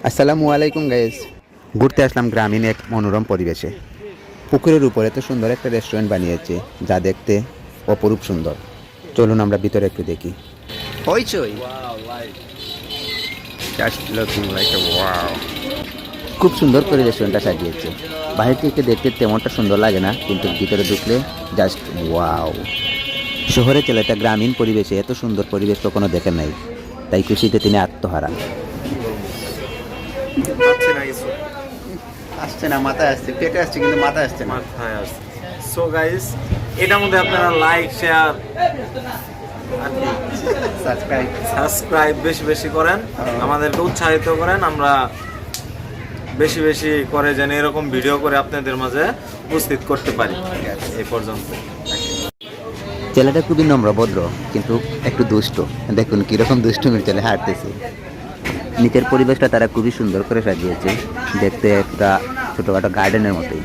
আসসালামু আলাইকুম গাইস। ঘুরতে আসলাম গ্রামীণ এক মনোরম পরিবেশে। পুকুরের উপরে এত সুন্দর একটা রেস্টুরেন্ট বানিয়েছে, যা দেখতে অপরূপ সুন্দর। চলুন আমরা ভিতরে একটু দেখি। হইচই just looking like a wow. খুব সুন্দর করে রেস্টুরেন্টটা সাজিয়েছে। বাইরে থেকে দেখতে তেমনটা সুন্দর লাগে না, কিন্তু ভিতরে ঢুকলে জাস্ট ওয়াও। শহরে ছেলেটা গ্রামীণ পরিবেশে এত সুন্দর পরিবেশ কখনো দেখেন নাই, তাই খুশিতে তিনি আত্মহারা। আসছে না, মাথায় আসছে, পেটে আসছে কিন্তু মাথায় আসছে না। মাথায় আসছে। সো গাইস, এটার মধ্যে আপনারা লাইক, শেয়ার, সাবস্ক্রাইব বেশি বেশি করেন, আমাদেরকে উৎসাহিত করেন। আমরা বেশি বেশি করে যেন এরকম ভিডিও করে আপনাদের মাঝে উপস্থিত করতে পারি। এই পর্যন্ত। ছেলেটা খুবই নম্র ভদ্র, কিন্তু একটু দুষ্ট। দেখুন কিরকম দুষ্টুমির ছেলে হাঁটতেছে। নিচের পরিবেশটা তারা খুবই সুন্দর করে সাজিয়েছে, দেখতে একটা ছোটখাটো গার্ডেনের মতোই।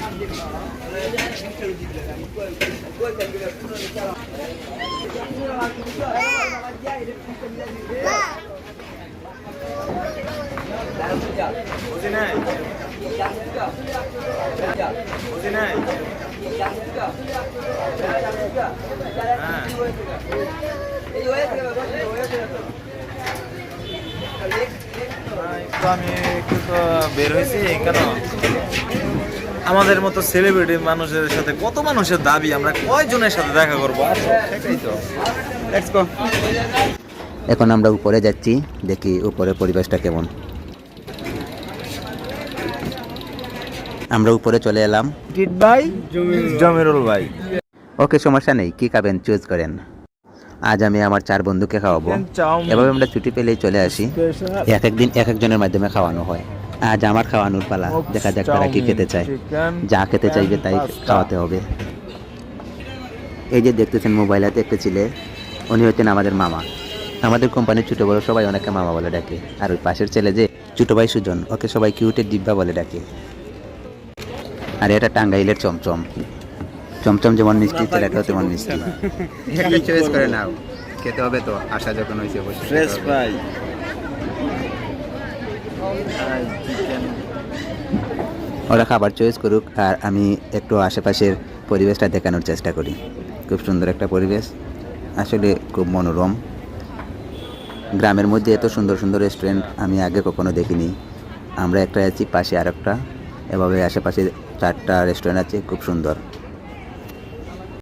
আমি একটু তো বের হয়েছি কেন, আমাদের মতো সেলিব্রিটি মানুষের সাথে কত মানুষের দাবি, আমরা কয়জনের সাথে দেখা করবো? সেটাই তো। Let's go. এখন আমরা উপরে যাচ্ছি, দেখি উপরে পরিবেশটা কেমন। আমরা উপরে চলে এলাম। ভাই, জমিরুল ভাই। ওকে, সমস্যা নেই, কি খাবেন চুজ করেন। আজ আমি আমার 4 বন্ধুকে খাওয়াবো। এভাবে আমরা ছুটি পেলেই চলে আসি, এক একদিন এক একজনের মাধ্যমে খাওয়ানো হয়। আজ আমার খাওয়ানোর পালা, দেখা যাক তারা কি খেতে চায়। যা খেতে চাইবে তাই খাওয়াতে হবে। এই যে দেখতেছেন মোবাইল হাতে একটা ছেলে, উনি হচ্ছেন আমাদের মামা। আমাদের কোম্পানির ছোটো বড় সবাই অনেকে মামা বলে ডাকে। আর ওই পাশের ছেলে যে ছোটো ভাই সুজন, ওকে সবাই কিউটের ডিব্বা বলে ডাকে। আর এটা টাঙ্গাইলের চমচম। চমচম যেমন মিষ্টি, ছেলেটাও তেমন মিষ্টি। একটা চয়েস করে নাও, খেতে হবে তো, আশা যখন হয়েছে ফ্রেশ ফ্রাই। ওরা খাবার চয়েস করুক, আর আমি একটু আশেপাশের পরিবেশটা দেখানোর চেষ্টা করি। খুব সুন্দর একটা পরিবেশ, আসলে খুব মনোরম। গ্রামের মধ্যে এত সুন্দর সুন্দর রেস্টুরেন্ট আমি আগে কখনো দেখিনি। আমরা একটা আছি, পাশে আর একটা, এভাবে আশেপাশে 4টা রেস্টুরেন্ট আছে, খুব সুন্দর।